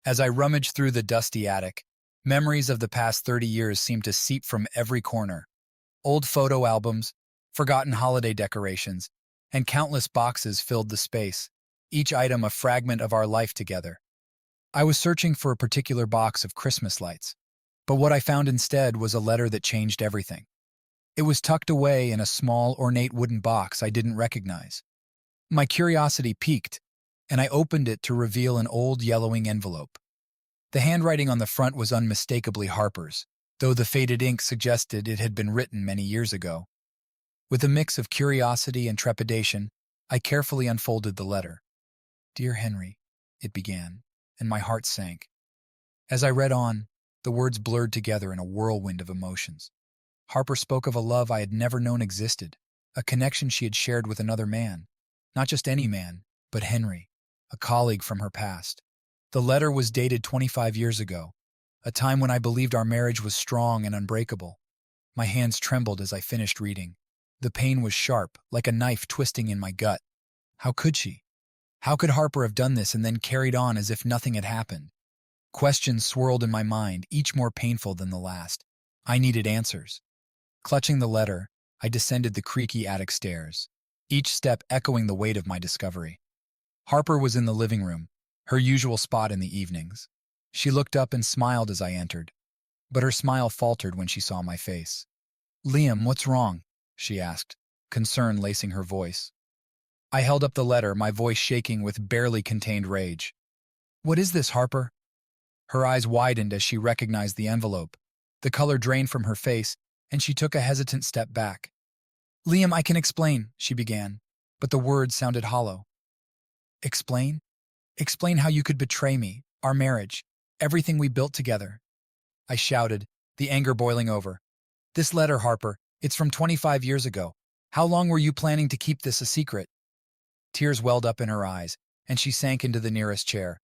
As I rummaged through the dusty attic, memories of the past 30 years seemed to seep from every corner. Old photo albums, forgotten holiday decorations, and countless boxes filled the space, each item a fragment of our life together. I was searching for a particular box of Christmas lights, but what I found instead was a letter that changed everything. It was tucked away in a small, ornate wooden box I didn't recognize. My curiosity piqued, and I opened it to reveal an old yellowing envelope. The handwriting on the front was unmistakably Harper's, though the faded ink suggested it had been written many years ago. With a mix of curiosity and trepidation, I carefully unfolded the letter. "Dear Henry," it began, and my heart sank. As I read on, the words blurred together in a whirlwind of emotions. Harper spoke of a love I had never known existed, a connection she had shared with another man. Not just any man, but Henry, a colleague from her past. The letter was dated 25 years ago, a time when I believed our marriage was strong and unbreakable. My hands trembled as I finished reading. The pain was sharp, like a knife twisting in my gut. How could she? How could Harper have done this and then carried on as if nothing had happened? Questions swirled in my mind, each more painful than the last. I needed answers. Clutching the letter, I descended the creaky attic stairs, each step echoing the weight of my discovery. Harper was in the living room, her usual spot in the evenings. She looked up and smiled as I entered, but her smile faltered when she saw my face. "Liam, what's wrong?" she asked, concern lacing her voice. I held up the letter, my voice shaking with barely contained rage. "What is this, Harper?" Her eyes widened as she recognized the envelope. The color drained from her face, and she took a hesitant step back. "Liam, I can explain," she began, but the words sounded hollow. "Explain? Explain how you could betray me, our marriage, everything we built together." I shouted, the anger boiling over. "This letter, Harper, it's from 25 years ago. How long were you planning to keep this a secret?" Tears welled up in her eyes, and she sank into the nearest chair.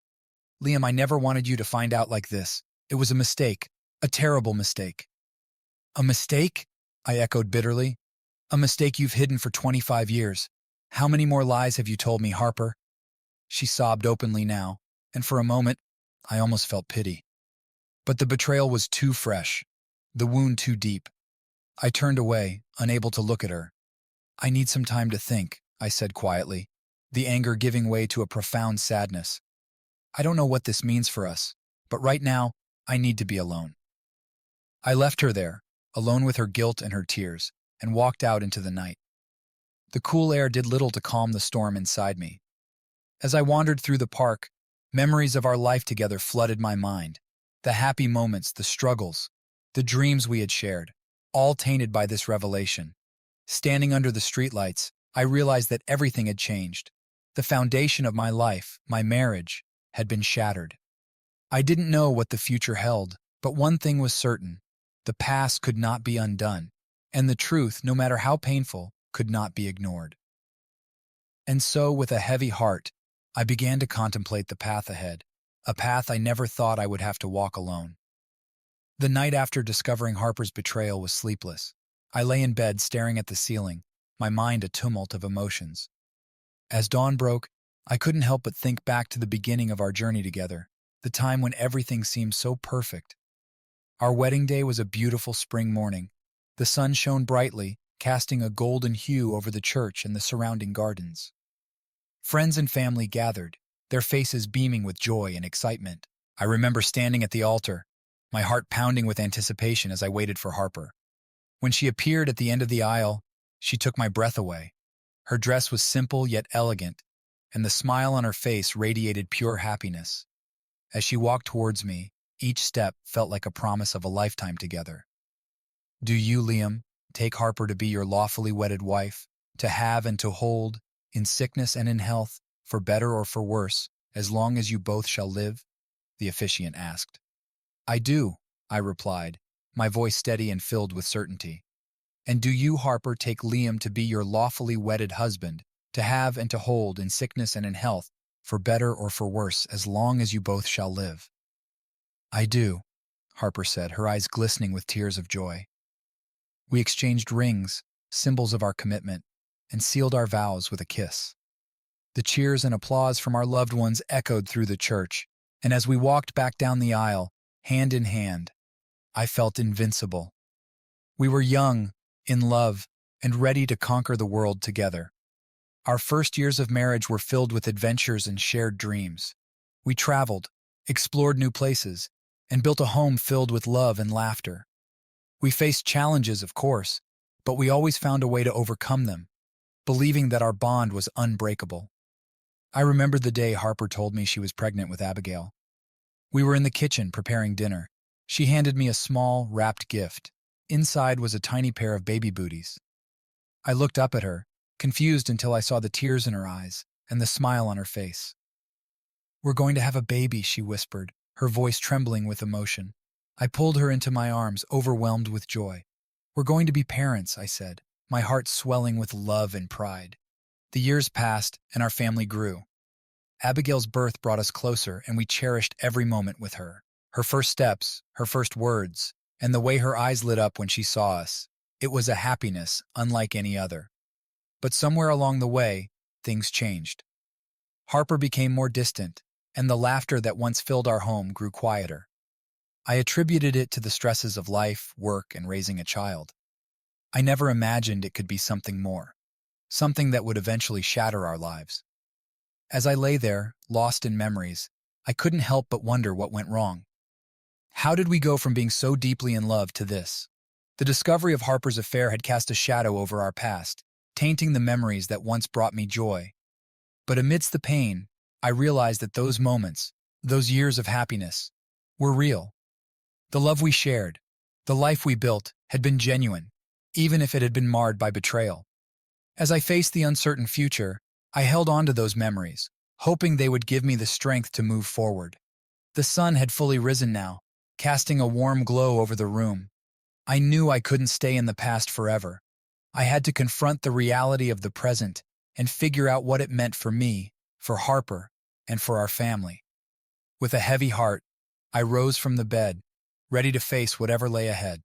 "Liam, I never wanted you to find out like this. It was a mistake, a terrible mistake." "A mistake?" I echoed bitterly. "A mistake you've hidden for 25 years. How many more lies have you told me, Harper?" She sobbed openly now, and for a moment, I almost felt pity. But the betrayal was too fresh, the wound too deep. I turned away, unable to look at her. "I need some time to think," I said quietly, the anger giving way to a profound sadness. "I don't know what this means for us, but right now, I need to be alone." I left her there, alone with her guilt and her tears, and walked out into the night. The cool air did little to calm the storm inside me. As I wandered through the park, memories of our life together flooded my mind. The happy moments, the struggles, the dreams we had shared, all tainted by this revelation. Standing under the streetlights, I realized that everything had changed. The foundation of my life, my marriage, had been shattered. I didn't know what the future held, but one thing was certain. The past could not be undone, and the truth, no matter how painful, could not be ignored. And so, with a heavy heart, I began to contemplate the path ahead, a path I never thought I would have to walk alone. The night after discovering Harper's betrayal was sleepless. I lay in bed staring at the ceiling, my mind a tumult of emotions. As dawn broke, I couldn't help but think back to the beginning of our journey together, the time when everything seemed so perfect. Our wedding day was a beautiful spring morning. The sun shone brightly, casting a golden hue over the church and the surrounding gardens. Friends and family gathered, their faces beaming with joy and excitement. I remember standing at the altar, my heart pounding with anticipation as I waited for Harper. When she appeared at the end of the aisle, she took my breath away. Her dress was simple yet elegant, and the smile on her face radiated pure happiness. As she walked towards me, each step felt like a promise of a lifetime together. "Do you, Liam, take Harper to be your lawfully wedded wife, to have and to hold, in sickness and in health, for better or for worse, as long as you both shall live?" the officiant asked. "I do," I replied, my voice steady and filled with certainty. "And do you, Harper, take Liam to be your lawfully wedded husband, to have and to hold, in sickness and in health, for better or for worse, as long as you both shall live?" "I do," Harper said, her eyes glistening with tears of joy. We exchanged rings, symbols of our commitment, and sealed our vows with a kiss. The cheers and applause from our loved ones echoed through the church, And as we walked back down the aisle, hand in hand, I felt invincible. We were young, in love, and ready to conquer the world together. Our first years of marriage were filled with adventures and shared dreams. We traveled, explored new places, and built a home filled with love and laughter. We faced challenges, of course, but we always found a way to overcome them, believing that our bond was unbreakable. I remember the day Harper told me she was pregnant with Abigail. We were in the kitchen preparing dinner. She handed me a small, wrapped gift. Inside was a tiny pair of baby booties. I looked up at her, confused until I saw the tears in her eyes and the smile on her face. "We're going to have a baby," she whispered, her voice trembling with emotion. I pulled her into my arms, overwhelmed with joy. "We're going to be parents," I said, my heart swelling with love and pride. The years passed, and our family grew. Abigail's birth brought us closer, and we cherished every moment with her. Her first steps, her first words, and the way her eyes lit up when she saw us. It was a happiness unlike any other. But somewhere along the way, things changed. Harper became more distant, and the laughter that once filled our home grew quieter. I attributed it to the stresses of life, work, and raising a child. I never imagined it could be something more, something that would eventually shatter our lives. As I lay there, lost in memories, I couldn't help but wonder what went wrong. How did we go from being so deeply in love to this? The discovery of Harper's affair had cast a shadow over our past, tainting the memories that once brought me joy. But amidst the pain, I realized that those moments, those years of happiness, were real. The love we shared, the life we built, had been genuine, even if it had been marred by betrayal. As I faced the uncertain future, I held on to those memories, hoping they would give me the strength to move forward. The sun had fully risen now, casting a warm glow over the room. I knew I couldn't stay in the past forever. I had to confront the reality of the present and figure out what it meant for me, for Harper, and for our family. With a heavy heart, I rose from the bed, ready to face whatever lay ahead.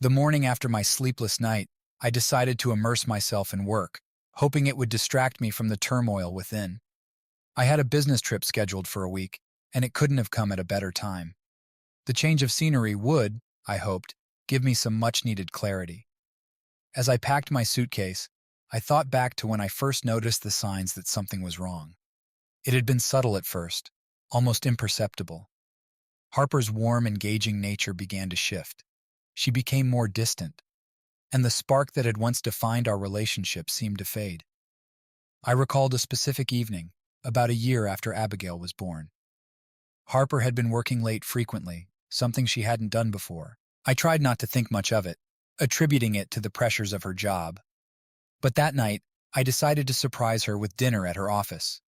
The morning after my sleepless night, I decided to immerse myself in work, hoping it would distract me from the turmoil within. I had a business trip scheduled for a week, and it couldn't have come at a better time. The change of scenery would, I hoped, give me some much-needed clarity. As I packed my suitcase, I thought back to when I first noticed the signs that something was wrong. It had been subtle at first, almost imperceptible. Harper's warm, engaging nature began to shift. She became more distant, and the spark that had once defined our relationship seemed to fade. I recalled a specific evening, about a year after Abigail was born. Harper had been working late frequently, something she hadn't done before. I tried not to think much of it, attributing it to the pressures of her job. But that night, I decided to surprise her with dinner at her office.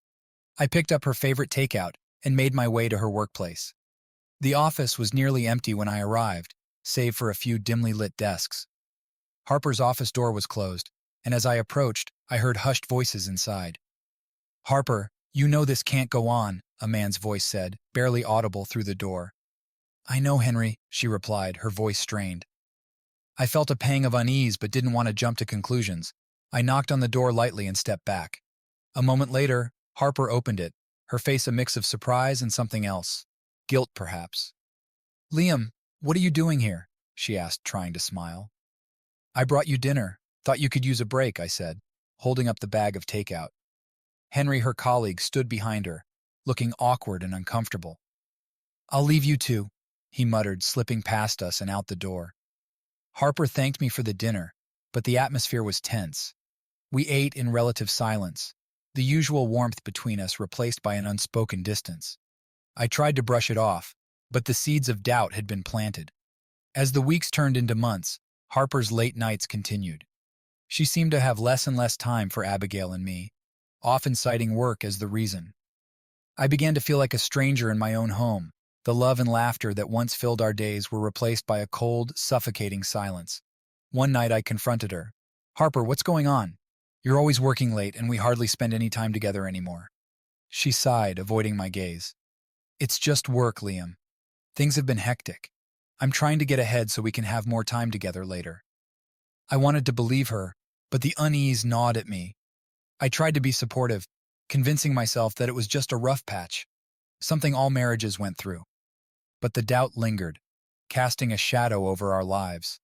I picked up her favorite takeout and made my way to her workplace. The office was nearly empty when I arrived, save for a few dimly lit desks. Harper's office door was closed, and as I approached, I heard hushed voices inside. "Harper, you know this can't go on," a man's voice said, barely audible through the door. "I know, Henry," she replied, her voice strained. I felt a pang of unease but didn't want to jump to conclusions. I knocked on the door lightly and stepped back. A moment later, Harper opened it, her face a mix of surprise and something else. Guilt, perhaps. "Liam, what are you doing here?" she asked, trying to smile. "I brought you dinner. Thought you could use a break," I said, holding up the bag of takeout. Henry, her colleague, stood behind her, looking awkward and uncomfortable. "I'll leave you two," he muttered, slipping past us and out the door. Harper thanked me for the dinner, but the atmosphere was tense. We ate in relative silence, the usual warmth between us replaced by an unspoken distance. I tried to brush it off, but the seeds of doubt had been planted. As the weeks turned into months, Harper's late nights continued. She seemed to have less and less time for Abigail and me, often citing work as the reason. I began to feel like a stranger in my own home. The love and laughter that once filled our days were replaced by a cold, suffocating silence. One night I confronted her. "Harper, what's going on? You're always working late and we hardly spend any time together anymore." She sighed, avoiding my gaze. "It's just work, Liam. Things have been hectic. I'm trying to get ahead so we can have more time together later." I wanted to believe her, but the unease gnawed at me. I tried to be supportive, convincing myself that it was just a rough patch. something all marriages went through. But the doubt lingered, casting a shadow over our lives.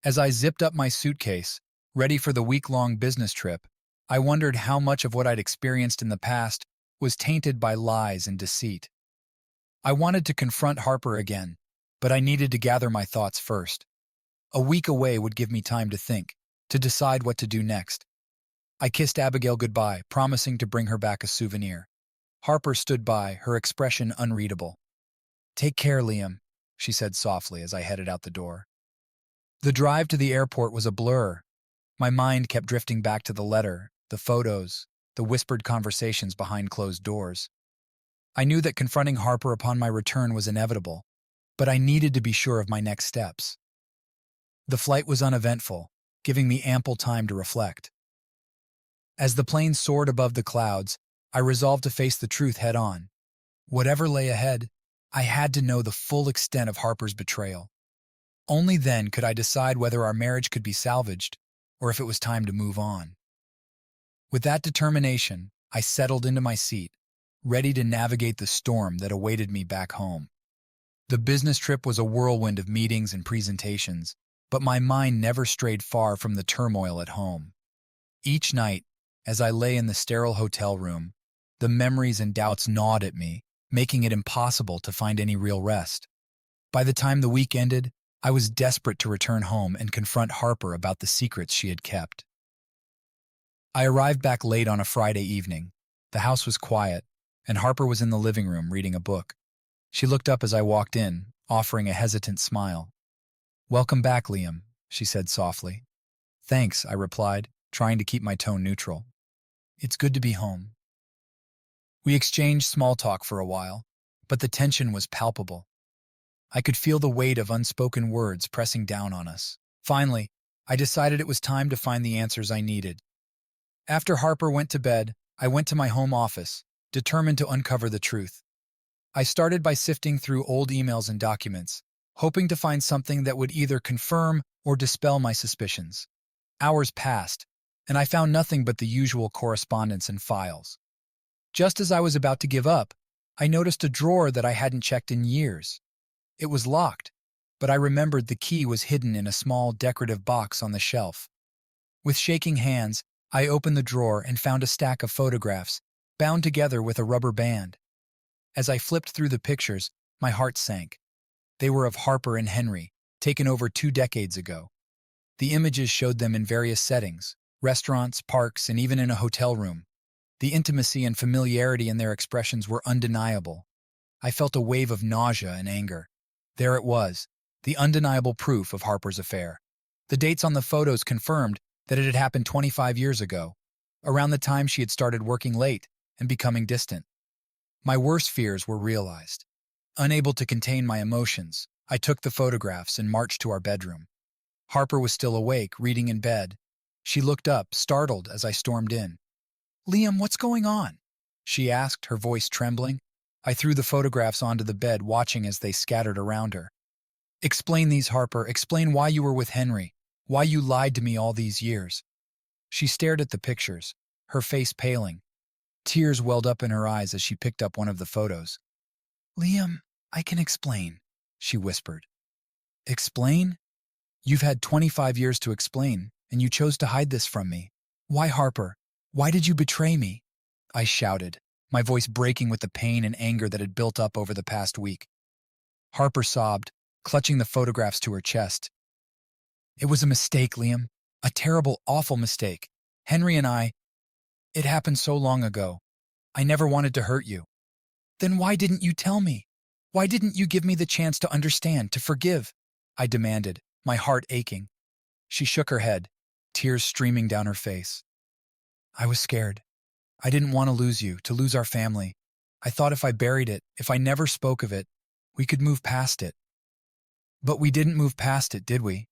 As I zipped up my suitcase, ready for the week-long business trip, I wondered how much of what I'd experienced in the past was tainted by lies and deceit. I wanted to confront Harper again, but I needed to gather my thoughts first. A week away would give me time to think, to decide what to do next. I kissed Abigail goodbye, promising to bring her back a souvenir. Harper stood by, her expression unreadable. "Take care, Liam," she said softly as I headed out the door. The drive to the airport was a blur. My mind kept drifting back to the letter, the photos, the whispered conversations behind closed doors. I knew that confronting Harper upon my return was inevitable, but I needed to be sure of my next steps. The flight was uneventful, giving me ample time to reflect. As the plane soared above the clouds, I resolved to face the truth head-on. Whatever lay ahead, I had to know the full extent of Harper's betrayal. Only then could I decide whether our marriage could be salvaged or if it was time to move on. With that determination, I settled into my seat, ready to navigate the storm that awaited me back home. The business trip was a whirlwind of meetings and presentations, but my mind never strayed far from the turmoil at home. Each night, as I lay in the sterile hotel room, the memories and doubts gnawed at me, making it impossible to find any real rest. By the time the week ended, I was desperate to return home and confront Harper about the secrets she had kept. I arrived back late on a Friday evening. The house was quiet, and Harper was in the living room reading a book. She looked up as I walked in, offering a hesitant smile. "Welcome back, Liam," she said softly. "Thanks," I replied, trying to keep my tone neutral. "It's good to be home." We exchanged small talk for a while, but the tension was palpable. I could feel the weight of unspoken words pressing down on us. Finally, I decided it was time to find the answers I needed. After Harper went to bed, I went to my home office, determined to uncover the truth. I started by sifting through old emails and documents, hoping to find something that would either confirm or dispel my suspicions. Hours passed, and I found nothing but the usual correspondence and files. Just as I was about to give up, I noticed a drawer that I hadn't checked in years. It was locked, but I remembered the key was hidden in a small decorative box on the shelf. With shaking hands, I opened the drawer and found a stack of photographs, bound together with a rubber band. As I flipped through the pictures, my heart sank. They were of Harper and Henry, taken over 2 decades ago. The images showed them in various settings, restaurants, parks, and even in a hotel room. The intimacy and familiarity in their expressions were undeniable. I felt a wave of nausea and anger. There it was, the undeniable proof of Harper's affair. The dates on the photos confirmed that it had happened 25 years ago, around the time she had started working late and becoming distant. My worst fears were realized. Unable to contain my emotions, I took the photographs and marched to our bedroom. Harper was still awake, reading in bed. She looked up, startled, as I stormed in. "Liam, what's going on?" she asked, her voice trembling. I threw the photographs onto the bed, watching as they scattered around her. "Explain these, Harper. Explain why you were with Henry, why you lied to me all these years." She stared at the pictures, her face paling. Tears welled up in her eyes as she picked up one of the photos. "Liam, I can explain," she whispered. "Explain? You've had 25 years to explain, and you chose to hide this from me. Why, Harper? Why did you betray me?" I shouted, my voice breaking with the pain and anger that had built up over the past week. Harper sobbed, clutching the photographs to her chest. "It was a mistake, Liam. A terrible, awful mistake. Henry and it happened so long ago. I never wanted to hurt you." "Then why didn't you tell me? Why didn't you give me the chance to understand, to forgive?" I demanded, my heart aching. She shook her head, tears streaming down her face. "I was scared. I didn't want to lose you, to lose our family. I thought if I buried it, if I never spoke of it, we could move past it." "But we didn't move past it, did we?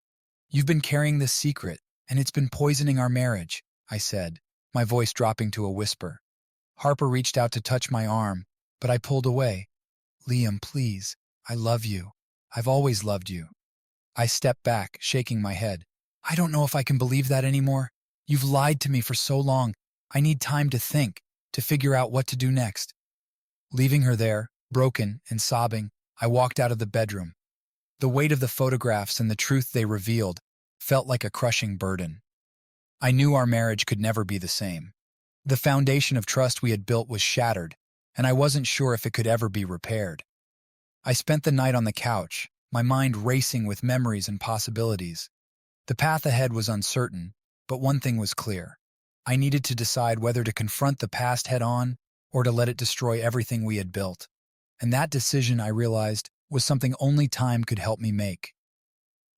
You've been carrying this secret, and it's been poisoning our marriage," I said, my voice dropping to a whisper. Harper reached out to touch my arm, but I pulled away. "Liam, please. I love you. I've always loved you." I stepped back, shaking my head. "I don't know if I can believe that anymore. You've lied to me for so long. I need time to think, to figure out what to do next." Leaving her there, Broken and sobbing, I walked out of the bedroom. The weight of the photographs and the truth they revealed felt like a crushing burden. I knew our marriage could never be the same. The foundation of trust we had built was shattered, and I wasn't sure if it could ever be repaired. I spent the night on the couch, my mind racing with memories and possibilities. The path ahead was uncertain, but one thing was clear. I needed to decide whether to confront the past head-on or to let it destroy everything we had built. And that decision, I realized, was something only time could help me make.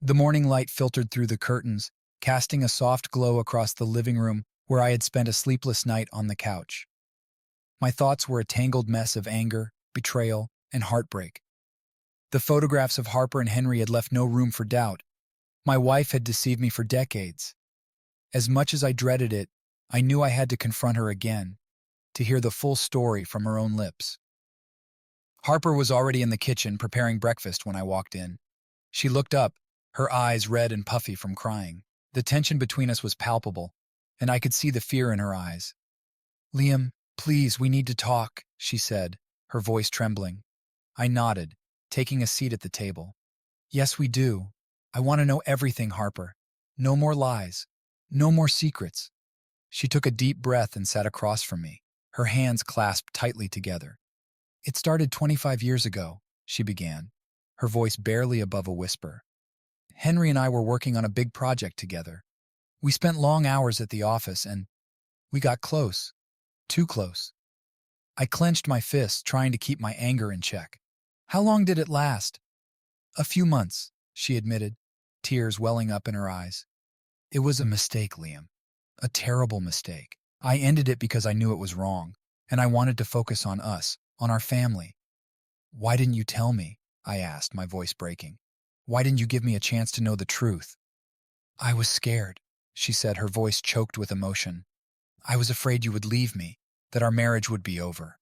The morning light filtered through the curtains, casting a soft glow across the living room where I had spent a sleepless night on the couch. My thoughts were a tangled mess of anger, betrayal, and heartbreak. The photographs of Harper and Henry had left no room for doubt. My wife had deceived me for decades. As much as I dreaded it, I knew I had to confront her again, to hear the full story from her own lips. Harper was already in the kitchen preparing breakfast when I walked in. She looked up, her eyes red and puffy from crying. The tension between us was palpable, and I could see the fear in her eyes. "Liam, please, we need to talk," she said, her voice trembling. I nodded, taking a seat at the table. "Yes, we do. I want to know everything, Harper. No more lies. No more secrets." She took a deep breath and sat across from me, her hands clasped tightly together. "It started 25 years ago," she began, her voice barely above a whisper. "Henry and I were working on a big project together. We spent long hours at the office and we got close. Too close." I clenched my fists, trying to keep my anger in check. "How long did it last?" "A few months," she admitted, tears welling up in her eyes. "It was a mistake, Liam. A terrible mistake. I ended it because I knew it was wrong, and I wanted to focus on us, on our family." "Why didn't you tell me?" I asked, my voice breaking. "Why didn't you give me a chance to know the truth?" "I was scared," she said, her voice choked with emotion. "I was afraid you would leave me, that our marriage would be over.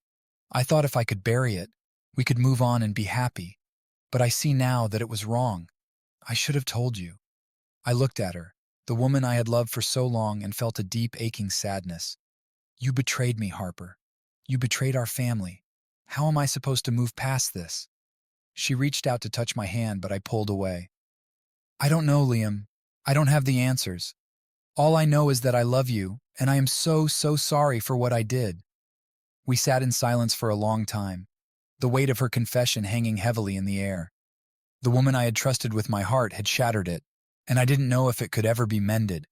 I thought if I could bury it, we could move on and be happy. But I see now that it was wrong. I should have told you." I looked at her, the woman I had loved for so long, and felt a deep, aching sadness. "You betrayed me, Harper. You betrayed our family. How am I supposed to move past this?" She reached out to touch my hand, but I pulled away. "I don't know, Liam. I don't have the answers. All I know is that I love you, and I am so, so sorry for what I did." We sat in silence for a long time, the weight of her confession hanging heavily in the air. The woman I had trusted with my heart had shattered it, and I didn't know if it could ever be mended.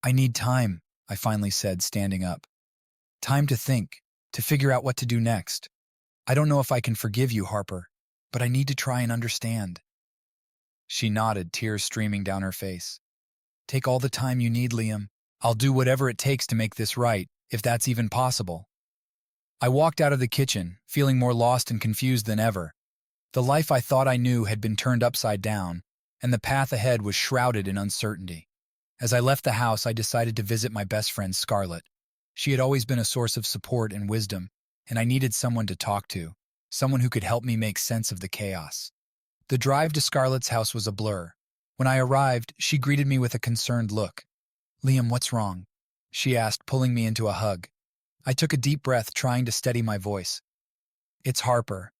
"I need time," I finally said, standing up. "Time to think, to figure out what to do next. I don't know if I can forgive you, Harper, but I need to try and understand." She nodded, tears streaming down her face. "Take all the time you need, Liam. I'll do whatever it takes to make this right, if that's even possible." I walked out of the kitchen, feeling more lost and confused than ever. The life I thought I knew had been turned upside down, and the path ahead was shrouded in uncertainty. As I left the house, I decided to visit my best friend, Scarlett. She had always been a source of support and wisdom, and I needed someone to talk to, someone who could help me make sense of the chaos. The drive to Scarlett's house was a blur. When I arrived, she greeted me with a concerned look. "Liam, what's wrong?" she asked, pulling me into a hug. I took a deep breath, trying to steady my voice. "It's Harper.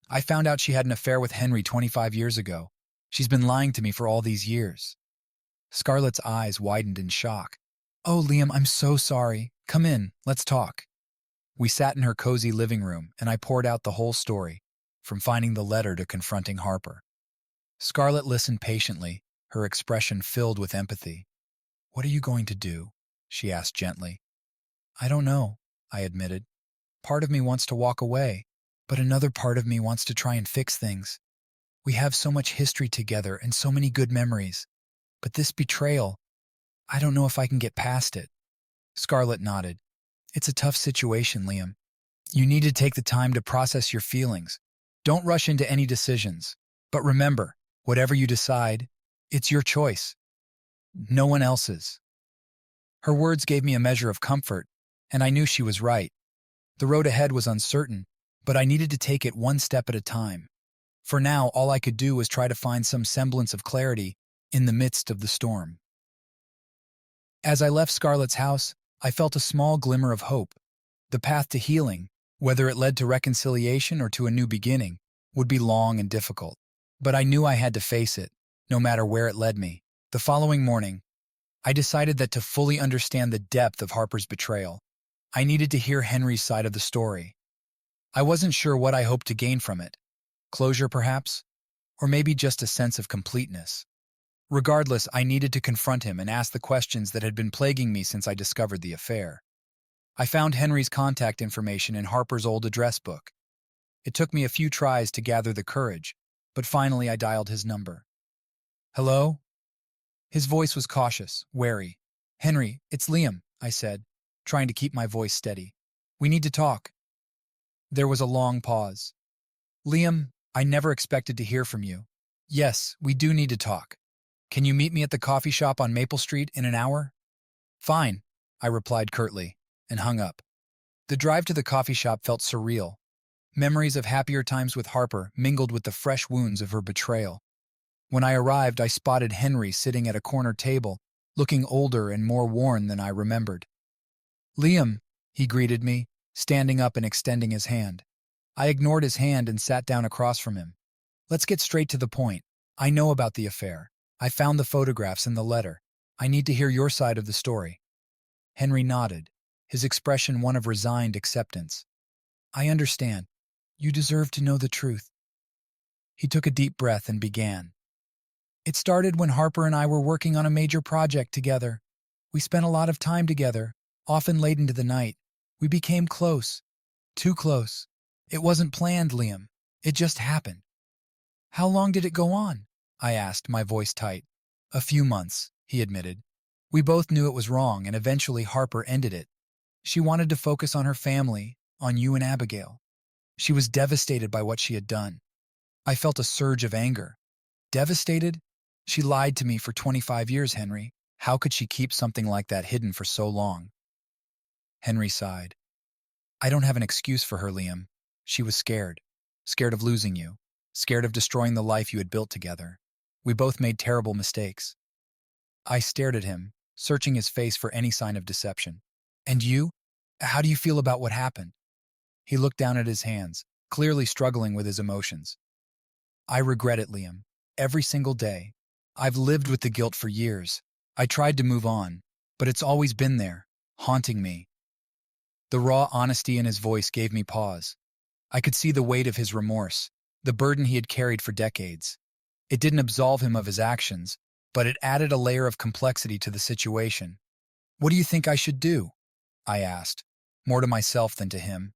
I found out she had an affair with Henry 25 years ago. She's been lying to me for all these years." Scarlett's eyes widened in shock. "Oh, Liam, I'm so sorry. Come in, let's talk." We sat in her cozy living room, and I poured out the whole story, from finding the letter to confronting Harper. Scarlett listened patiently, her expression filled with empathy. "What are you going to do?" she asked gently. "I don't know," I admitted. "Part of me wants to walk away, but another part of me wants to try and fix things. We have so much history together and so many good memories. But this betrayal, I don't know if I can get past it." Scarlett nodded. "It's a tough situation, Liam. You need to take the time to process your feelings. Don't rush into any decisions. But remember, whatever you decide, it's your choice. No one else's." Her words gave me a measure of comfort, and I knew she was right. The road ahead was uncertain, but I needed to take it one step at a time. For now, all I could do was try to find some semblance of clarity in the midst of the storm. As I left Scarlett's house, I felt a small glimmer of hope. The path to healing, Whether it led to reconciliation or to a new beginning would be long and difficult. But I knew I had to face it, no matter where it led me. The following morning, I decided that to fully understand the depth of Harper's betrayal, I needed to hear Henry's side of the story. I wasn't sure what I hoped to gain from it. Closure, perhaps? Or maybe just a sense of completeness. Regardless, I needed to confront him and ask the questions that had been plaguing me since I discovered the affair. I found Henry's contact information in Harper's old address book. It took me a few tries to gather the courage, but finally I dialed his number. Hello? His voice was cautious, wary. Henry, it's Liam, I said, trying to keep my voice steady. We need to talk. There was a long pause. Liam, I never expected to hear from you. Yes, we do need to talk. Can you meet me at the coffee shop on Maple Street in an hour? Fine, I replied curtly, and hung up. The drive to the coffee shop felt surreal. Memories of happier times with Harper mingled with the fresh wounds of her betrayal. When I arrived, I spotted Henry sitting at a corner table, looking older and more worn than I remembered. Liam, he greeted me, standing up and extending his hand. I ignored his hand and sat down across from him. Let's get straight to the point. I know about the affair. I found the photographs and the letter. I need to hear your side of the story. Henry nodded, his expression one of resigned acceptance. I understand. You deserve to know the truth. He took a deep breath and began. It started when Harper and I were working on a major project together. We spent a lot of time together, often late into the night. We became close. Too close. It wasn't planned, Liam. It just happened. How long did it go on? I asked, my voice tight. A few months, he admitted. We both knew it was wrong, and eventually Harper ended it. She wanted to focus on her family, on you and Abigail. She was devastated by what she had done. I felt a surge of anger. Devastated? She lied to me for 25 years, Henry. How could she keep something like that hidden for so long? Henry sighed. I don't have an excuse for her, Liam. She was scared. Scared of losing you. Scared of destroying the life you had built together. We both made terrible mistakes. I stared at him, searching his face for any sign of deception. And you? How do you feel about what happened? He looked down at his hands, clearly struggling with his emotions. I regret it, Liam. Every single day. I've lived with the guilt for years. I tried to move on, but it's always been there, haunting me. The raw honesty in his voice gave me pause. I could see the weight of his remorse, the burden he had carried for decades. It didn't absolve him of his actions, but it added a layer of complexity to the situation. What do you think I should do? I asked, more to myself than to him.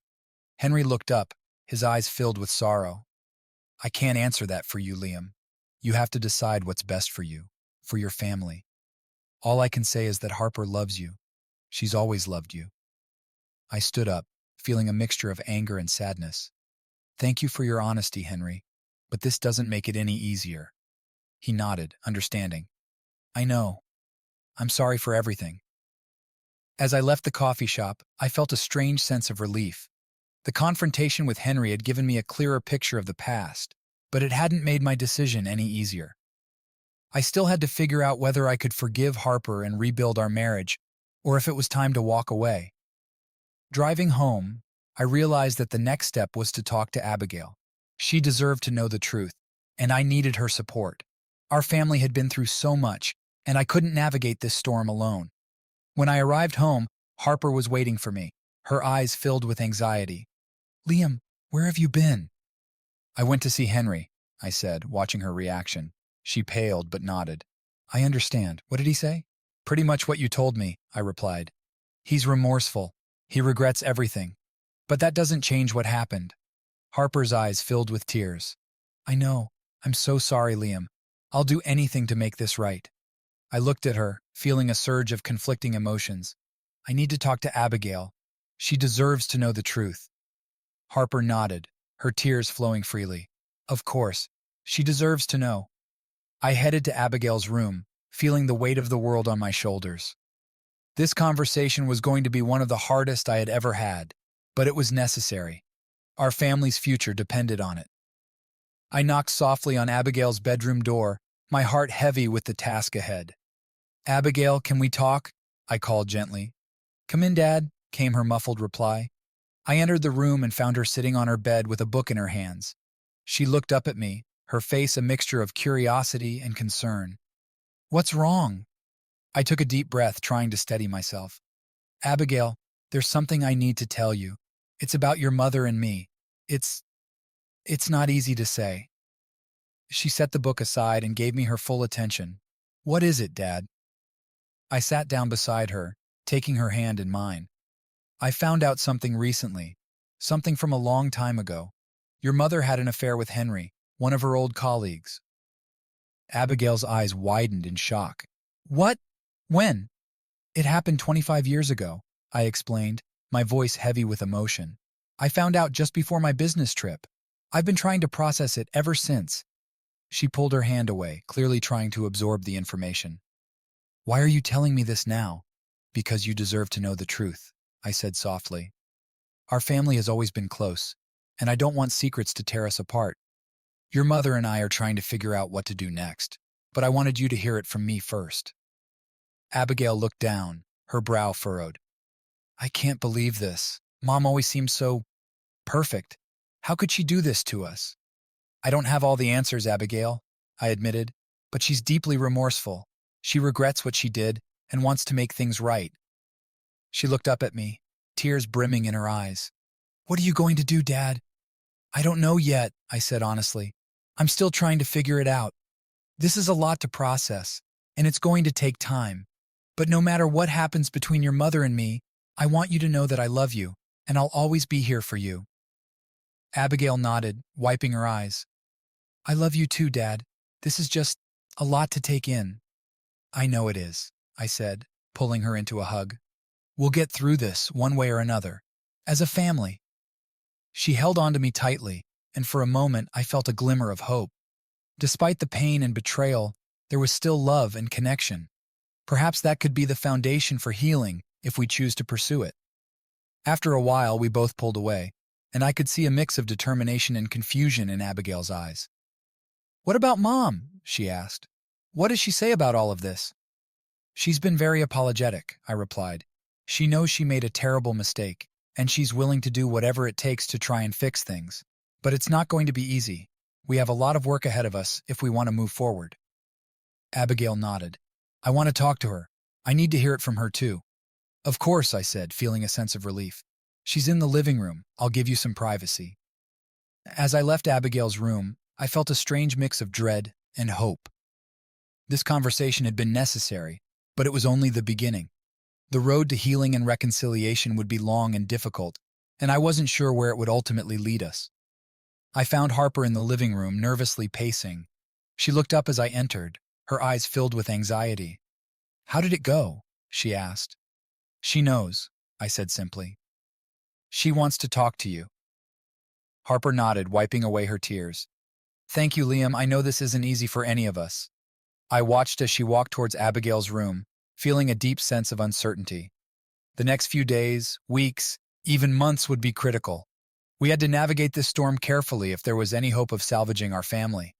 Henry looked up, his eyes filled with sorrow. I can't answer that for you, Liam. You have to decide what's best for you, for your family. All I can say is that Harper loves you. She's always loved you. I stood up, feeling a mixture of anger and sadness. Thank you for your honesty, Henry, but this doesn't make it any easier. He nodded, understanding. I know. I'm sorry for everything. As I left the coffee shop, I felt a strange sense of relief. The confrontation with Henry had given me a clearer picture of the past, but it hadn't made my decision any easier. I still had to figure out whether I could forgive Harper and rebuild our marriage, or if it was time to walk away. Driving home, I realized that the next step was to talk to Abigail. She deserved to know the truth, and I needed her support. Our family had been through so much, and I couldn't navigate this storm alone. When I arrived home, Harper was waiting for me, her eyes filled with anxiety. Liam, where have you been? I went to see Henry, I said, watching her reaction. She paled but nodded. I understand. What did he say? Pretty much what you told me, I replied. He's remorseful. He regrets everything. But that doesn't change what happened. Harper's eyes filled with tears. I know. I'm so sorry, Liam. I'll do anything to make this right. I looked at her, feeling a surge of conflicting emotions. I need to talk to Abigail. She deserves to know the truth. Harper nodded, her tears flowing freely. Of course, she deserves to know. I headed to Abigail's room, feeling the weight of the world on my shoulders. This conversation was going to be one of the hardest I had ever had, but it was necessary. Our family's future depended on it. I knocked softly on Abigail's bedroom door, my heart heavy with the task ahead. Abigail, can we talk? I called gently. Come in, Dad, came her muffled reply. I entered the room and found her sitting on her bed with a book in her hands. She looked up at me, her face a mixture of curiosity and concern. "What's wrong?" I took a deep breath, trying to steady myself. "Abigail, there's something I need to tell you. It's about your mother and me. It's it's not easy to say." She set the book aside and gave me her full attention. "What is it, Dad?" I sat down beside her, taking her hand in mine. "I found out something recently, something from a long time ago. Your mother had an affair with Henry, one of her old colleagues." Abigail's eyes widened in shock. "What? When?" "It happened 25 years ago," I explained, my voice heavy with emotion. "I found out just before my business trip. I've been trying to process it ever since." She pulled her hand away, clearly trying to absorb the information. "Why are you telling me this now?" "Because you deserve to know the truth," I said softly. "Our family has always been close, and I don't want secrets to tear us apart. Your mother and I are trying to figure out what to do next, but I wanted you to hear it from me first." Abigail looked down, her brow furrowed. "I can't believe this. Mom always seemed so perfect. How could she do this to us?" "I don't have all the answers, Abigail," I admitted, "but she's deeply remorseful. She regrets what she did and wants to make things right." She looked up at me, tears brimming in her eyes. "What are you going to do, Dad?" "I don't know yet," I said honestly. "I'm still trying to figure it out. This is a lot to process, and it's going to take time. But no matter what happens between your mother and me, I want you to know that I love you, and I'll always be here for you." Abigail nodded, wiping her eyes. "I love you too, Dad. This is just a lot to take in." "I know it is," I said, pulling her into a hug. "We'll get through this one way or another, as a family." She held on to me tightly, and for a moment I felt a glimmer of hope. Despite the pain and betrayal, there was still love and connection. Perhaps that could be the foundation for healing if we choose to pursue it. After a while, we both pulled away, and I could see a mix of determination and confusion in Abigail's eyes. "What about Mom?" she asked. "What does she say about all of this?" "She's been very apologetic," I replied. "She knows she made a terrible mistake, and she's willing to do whatever it takes to try and fix things. But it's not going to be easy. We have a lot of work ahead of us if we want to move forward." Abigail nodded. "I want to talk to her. I need to hear it from her too." "Of course," I said, feeling a sense of relief. "She's in the living room. I'll give you some privacy." As I left Abigail's room, I felt a strange mix of dread and hope. This conversation had been necessary, but it was only the beginning. The road to healing and reconciliation would be long and difficult, and I wasn't sure where it would ultimately lead us. I found Harper in the living room, nervously pacing. She looked up as I entered, her eyes filled with anxiety. "How did it go?" she asked. "She knows," I said simply. "She wants to talk to you." Harper nodded, wiping away her tears. "Thank you, Liam. I know this isn't easy for any of us." I watched as she walked towards Abigail's room, feeling a deep sense of uncertainty. The next few days, weeks, even months would be critical. We had to navigate this storm carefully if there was any hope of salvaging our family.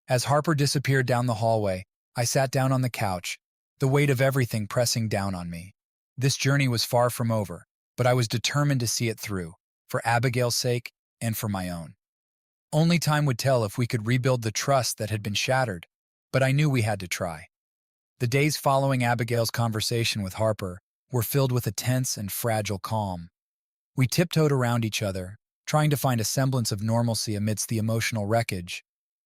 As Harper disappeared down the hallway, I sat down on the couch, the weight of everything pressing down on me. This journey was far from over, but I was determined to see it through, for Abigail's sake and for my own. Only time would tell if we could rebuild the trust that had been shattered, but I knew we had to try. The days following Abigail's conversation with Harper were filled with a tense and fragile calm. We tiptoed around each other, trying to find a semblance of normalcy amidst the emotional wreckage.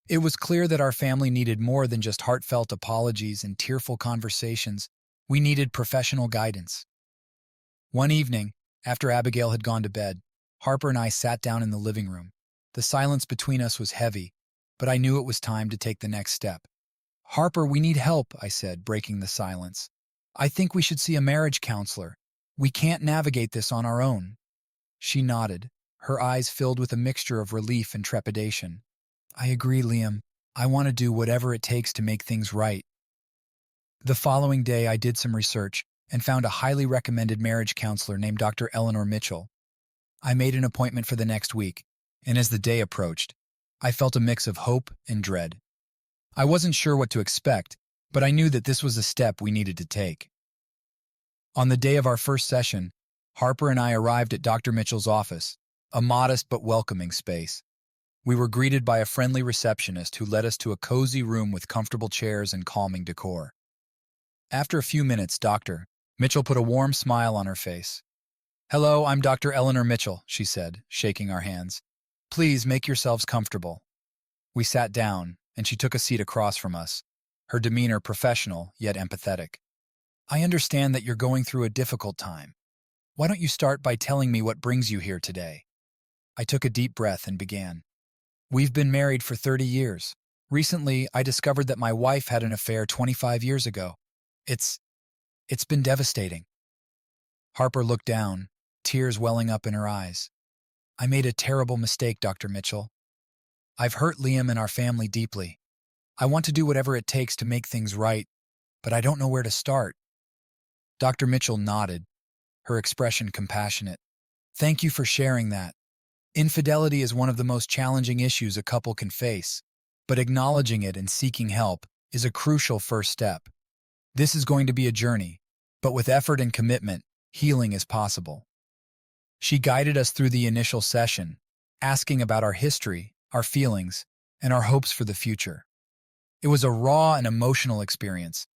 It was clear that our family needed more than just heartfelt apologies and tearful conversations. We needed professional guidance. One evening, after Abigail had gone to bed, Harper and I sat down in the living room. The silence between us was heavy, but I knew it was time to take the next step. "Harper, we need help," I said, breaking the silence. "I think we should see a marriage counselor. We can't navigate this on our own." She nodded, her eyes filled with a mixture of relief and trepidation. "I agree, Liam. I want to do whatever it takes to make things right." The following day, I did some research and found a highly recommended marriage counselor named Dr. Eleanor Mitchell. I made an appointment for the next week, and as the day approached, I felt a mix of hope and dread. I wasn't sure what to expect, but I knew that this was a step we needed to take. On the day of our first session, Harper and I arrived at Dr. Mitchell's office, a modest but welcoming space. We were greeted by a friendly receptionist who led us to a cozy room with comfortable chairs and calming decor. After a few minutes, Dr. Mitchell put a warm smile on her face. "Hello, I'm Dr. Eleanor Mitchell," she said, shaking our hands. "Please make yourselves comfortable." We sat down, and she took a seat across from us, her demeanor professional yet empathetic. "I understand that you're going through a difficult time. Why don't you start by telling me what brings you here today?" I took a deep breath and began. "We've been married for 30 years. Recently, I discovered that my wife had an affair 25 years ago. It's it's been devastating." Harper looked down, tears welling up in her eyes. "I made a terrible mistake, Dr. Mitchell. I've hurt Liam and our family deeply. I want to do whatever it takes to make things right, but I don't know where to start." Dr. Mitchell nodded, her expression compassionate. "Thank you for sharing that. Infidelity is one of the most challenging issues a couple can face, but acknowledging it and seeking help is a crucial first step. This is going to be a journey, but with effort and commitment, healing is possible." She guided us through the initial session, asking about our history, our feelings, and our hopes for the future. It was a raw and emotional experience,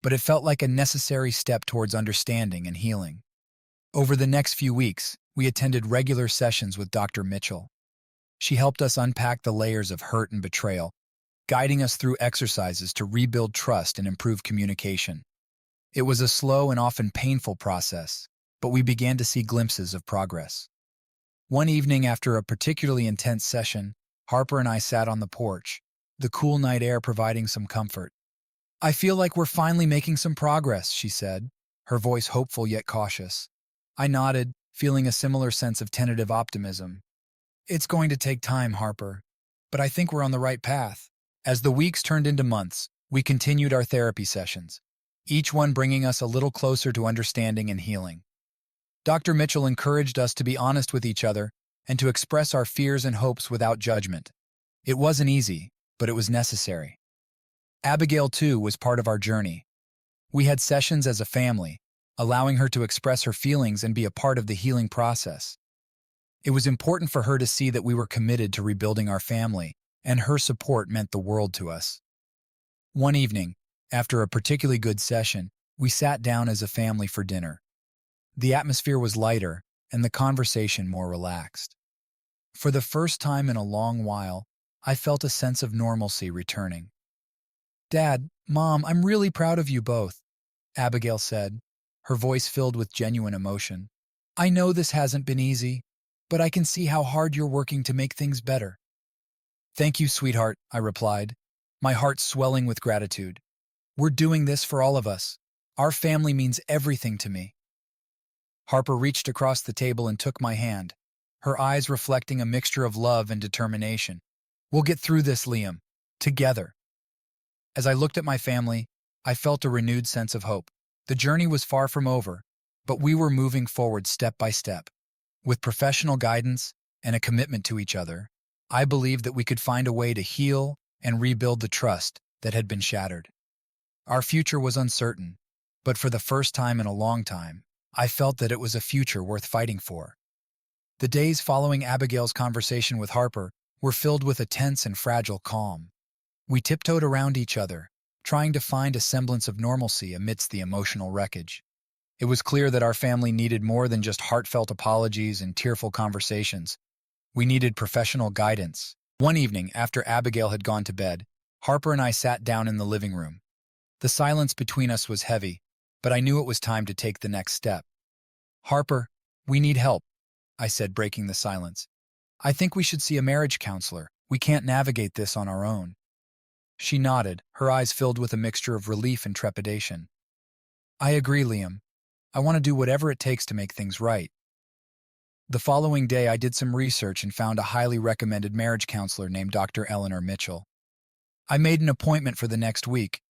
but it felt like a necessary step towards understanding and healing. Over the next few weeks, we attended regular sessions with Dr. Mitchell. She helped us unpack the layers of hurt and betrayal, guiding us through exercises to rebuild trust and improve communication. It was a slow and often painful process, but we began to see glimpses of progress. One evening after a particularly intense session, Harper and I sat on the porch, the cool night air providing some comfort. "I feel like we're finally making some progress," she said, her voice hopeful yet cautious. I nodded, feeling a similar sense of tentative optimism. "It's going to take time, Harper, but I think we're on the right path." As the weeks turned into months, we continued our therapy sessions, each one bringing us a little closer to understanding and healing. Dr. Mitchell encouraged us to be honest with each other and to express our fears and hopes without judgment. It wasn't easy, but it was necessary. Abigail, too, was part of our journey. We had sessions as a family, allowing her to express her feelings and be a part of the healing process. It was important for her to see that we were committed to rebuilding our family, and her support meant the world to us. One evening, after a particularly good session, we sat down as a family for dinner. The atmosphere was lighter, and the conversation more relaxed. For the first time in a long while, I felt a sense of normalcy returning. "Dad, Mom, I'm really proud of you both," Abigail said, her voice filled with genuine emotion. "I know this hasn't been easy, but I can see how hard you're working to make things better." "Thank you, sweetheart," I replied, my heart swelling with gratitude. "We're doing this for all of us. Our family means everything to me." Harper reached across the table and took my hand, her eyes reflecting a mixture of love and determination. "We'll get through this, Liam. Together." As I looked at my family, I felt a renewed sense of hope. The journey was far from over, but we were moving forward step by step. With professional guidance and a commitment to each other, I believed that we could find a way to heal and rebuild the trust that had been shattered. Our future was uncertain, but for the first time in a long time, I felt that it was a future worth fighting for. The days following Abigail's conversation with Harper were filled with a tense and fragile calm. We tiptoed around each other, trying to find a semblance of normalcy amidst the emotional wreckage. It was clear that our family needed more than just heartfelt apologies and tearful conversations. We needed professional guidance. One evening, after Abigail had gone to bed, Harper and I sat down in the living room. The silence between us was heavy, but I knew it was time to take the next step. "Harper, we need help," I said, breaking the silence. "I think we should see a marriage counselor. We can't navigate this on our own." She nodded, her eyes filled with a mixture of relief and trepidation. "I agree, Liam. I want to do whatever it takes to make things right." The following day, I did some research and found a highly recommended marriage counselor named Dr. Eleanor Mitchell. I made an appointment for the next week,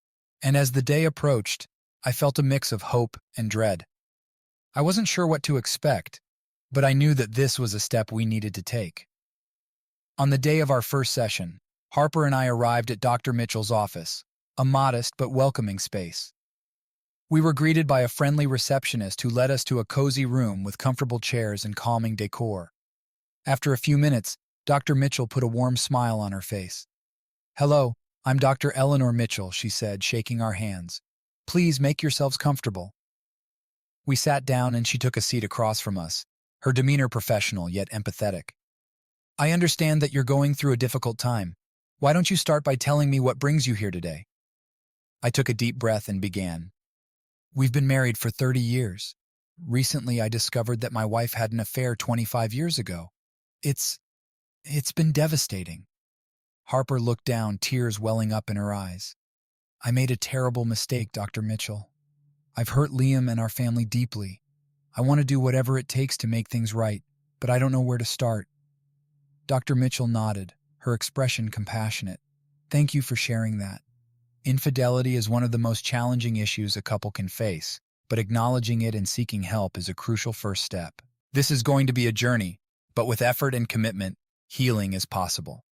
and as the day approached, I felt a mix of hope and dread. I wasn't sure what to expect, but I knew that this was a step we needed to take. On the day of our first session, Harper and I arrived at Dr. Mitchell's office, a modest but welcoming space. We were greeted by a friendly receptionist who led us to a cozy room with comfortable chairs and calming decor. After a few minutes, Dr. Mitchell put a warm smile on her face. "Hello, I'm Dr. Eleanor Mitchell," she said, shaking our hands. "Please make yourselves comfortable." We sat down and she took a seat across from us, her demeanor professional yet empathetic. "I understand that you're going through a difficult time. Why don't you start by telling me what brings you here today?" I took a deep breath and began. "We've been married for 30 years. Recently, I discovered that my wife had an affair 25 years ago. It's been devastating." Harper looked down, tears welling up in her eyes. "I made a terrible mistake, Dr. Mitchell. I've hurt Liam and our family deeply. I want to do whatever it takes to make things right, but I don't know where to start." Dr. Mitchell nodded, her expression compassionate. "Thank you for sharing that. Infidelity is one of the most challenging issues a couple can face, but acknowledging it and seeking help is a crucial first step. This is going to be a journey, but with effort and commitment, healing is possible."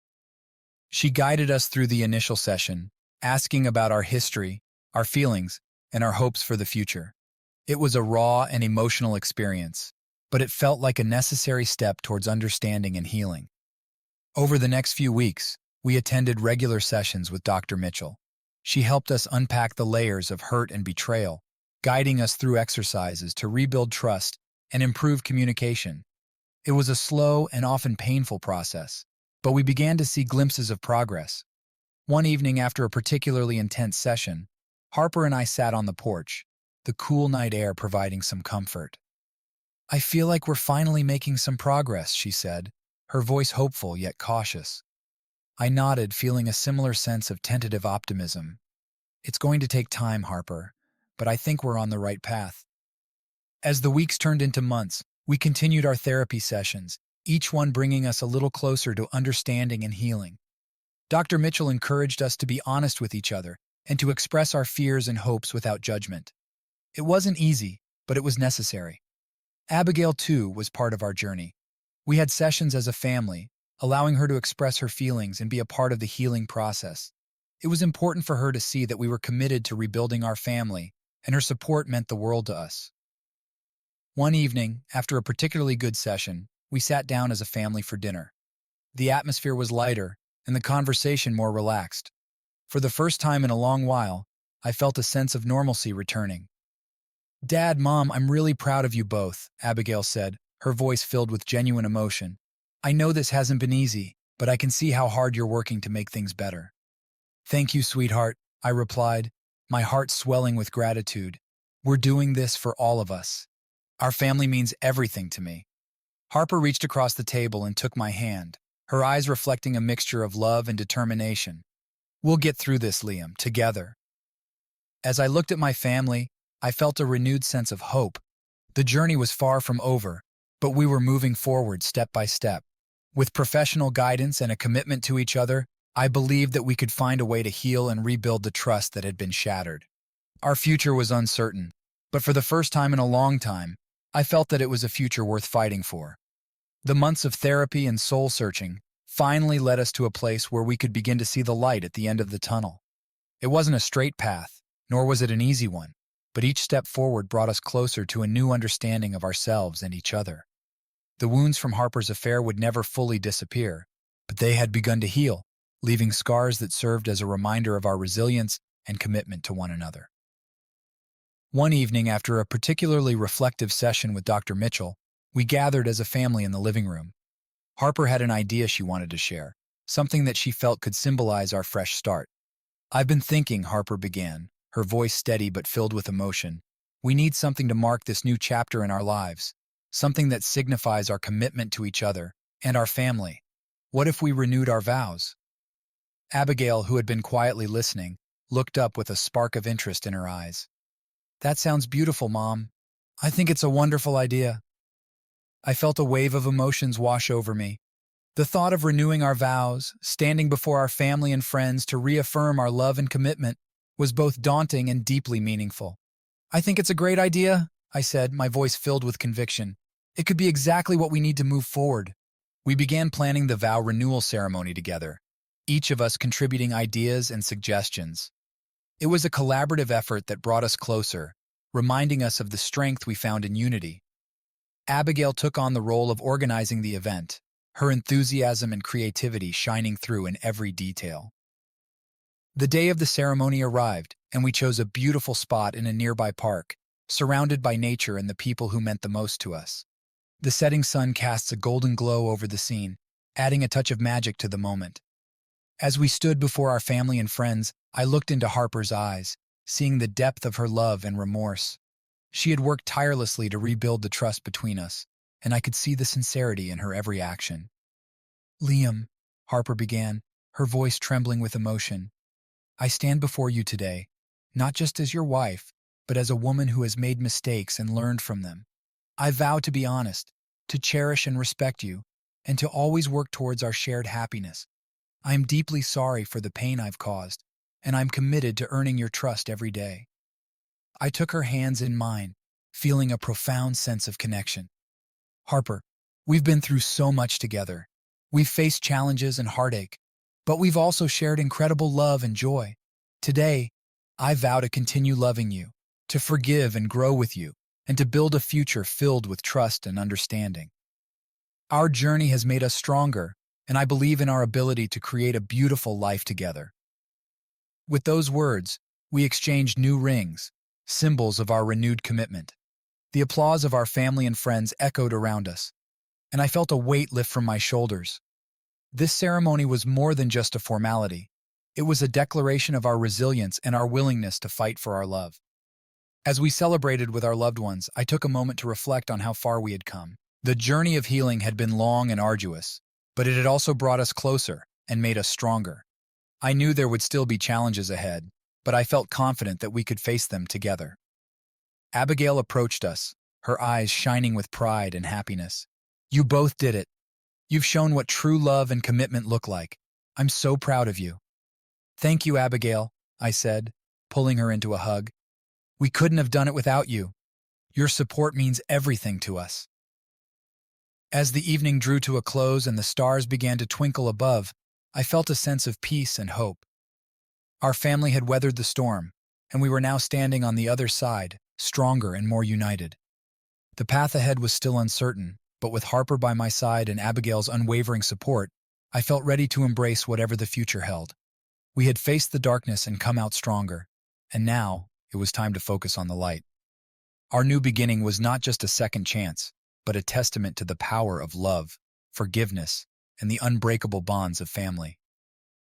She guided us through the initial session, asking about our history, our feelings, and our hopes for the future. It was a raw and emotional experience, but it felt like a necessary step towards understanding and healing. Over the next few weeks, we attended regular sessions with Dr. Mitchell. She helped us unpack the layers of hurt and betrayal, guiding us through exercises to rebuild trust and improve communication. It was a slow and often painful process, but we began to see glimpses of progress. One evening after a particularly intense session, Harper and I sat on the porch, the cool night air providing some comfort. "I feel like we're finally making some progress," she said, her voice hopeful yet cautious. I nodded, feeling a similar sense of tentative optimism. "It's going to take time, Harper, but I think we're on the right path." As the weeks turned into months, we continued our therapy sessions, each one bringing us a little closer to understanding and healing. Dr. Mitchell encouraged us to be honest with each other and to express our fears and hopes without judgment. It wasn't easy, but it was necessary. Abigail, too, was part of our journey. We had sessions as a family, allowing her to express her feelings and be a part of the healing process. It was important for her to see that we were committed to rebuilding our family, and her support meant the world to us. One evening, after a particularly good session, we sat down as a family for dinner. The atmosphere was lighter, and the conversation more relaxed. For the first time in a long while, I felt a sense of normalcy returning. "Dad, Mom, I'm really proud of you both," Abigail said, her voice filled with genuine emotion. "I know this hasn't been easy, but I can see how hard you're working to make things better." "Thank you, sweetheart," I replied, my heart swelling with gratitude. "We're doing this for all of us. Our family means everything to me." Harper reached across the table and took my hand, her eyes reflecting a mixture of love and determination. "We'll get through this, Liam, together." As I looked at my family, I felt a renewed sense of hope. The journey was far from over, but we were moving forward step by step. With professional guidance and a commitment to each other, I believed that we could find a way to heal and rebuild the trust that had been shattered. Our future was uncertain, but for the first time in a long time, I felt that it was a future worth fighting for. The months of therapy and soul-searching finally led us to a place where we could begin to see the light at the end of the tunnel. It wasn't a straight path, nor was it an easy one, but each step forward brought us closer to a new understanding of ourselves and each other. The wounds from Harper's affair would never fully disappear, but they had begun to heal, leaving scars that served as a reminder of our resilience and commitment to one another. One evening, after a particularly reflective session with Dr. Mitchell, we gathered as a family in the living room. Harper had an idea she wanted to share, something that she felt could symbolize our fresh start. "I've been thinking," Harper began, her voice steady but filled with emotion. "We need something to mark this new chapter in our lives, something that signifies our commitment to each other and our family. What if we renewed our vows?" Abigail, who had been quietly listening, looked up with a spark of interest in her eyes. "That sounds beautiful, Mom. I think it's a wonderful idea." I felt a wave of emotions wash over me. The thought of renewing our vows, standing before our family and friends to reaffirm our love and commitment, was both daunting and deeply meaningful. "I think it's a great idea," I said, my voice filled with conviction. "It could be exactly what we need to move forward." We began planning the vow renewal ceremony together, each of us contributing ideas and suggestions. It was a collaborative effort that brought us closer, reminding us of the strength we found in unity. Abigail took on the role of organizing the event, her enthusiasm and creativity shining through in every detail. The day of the ceremony arrived, and we chose a beautiful spot in a nearby park, surrounded by nature and the people who meant the most to us. The setting sun casts a golden glow over the scene, adding a touch of magic to the moment. As we stood before our family and friends, I looked into Harper's eyes, seeing the depth of her love and remorse. She had worked tirelessly to rebuild the trust between us, and I could see the sincerity in her every action. "Liam," Harper began, her voice trembling with emotion, "I stand before you today, not just as your wife, but as a woman who has made mistakes and learned from them. I vow to be honest, to cherish and respect you, and to always work towards our shared happiness. I am deeply sorry for the pain I've caused, and I'm committed to earning your trust every day." I took her hands in mine, feeling a profound sense of connection. "Harper, we've been through so much together. We've faced challenges and heartache, but we've also shared incredible love and joy. Today, I vow to continue loving you, to forgive and grow with you, and to build a future filled with trust and understanding. Our journey has made us stronger, and I believe in our ability to create a beautiful life together." With those words, we exchanged new rings, symbols of our renewed commitment. The applause of our family and friends echoed around us, and I felt a weight lift from my shoulders. This ceremony was more than just a formality. It was a declaration of our resilience and our willingness to fight for our love. As we celebrated with our loved ones, I took a moment to reflect on how far we had come. The journey of healing had been long and arduous, but it had also brought us closer and made us stronger. I knew there would still be challenges ahead, but I felt confident that we could face them together. Abigail approached us, her eyes shining with pride and happiness. "You both did it. You've shown what true love and commitment look like. I'm so proud of you." "Thank you, Abigail," I said, pulling her into a hug. "We couldn't have done it without you. Your support means everything to us." As the evening drew to a close and the stars began to twinkle above, I felt a sense of peace and hope. Our family had weathered the storm, and we were now standing on the other side, stronger and more united. The path ahead was still uncertain, but with Harper by my side and Abigail's unwavering support, I felt ready to embrace whatever the future held. We had faced the darkness and come out stronger, and now it was time to focus on the light. Our new beginning was not just a second chance, but a testament to the power of love, forgiveness, and the unbreakable bonds of family.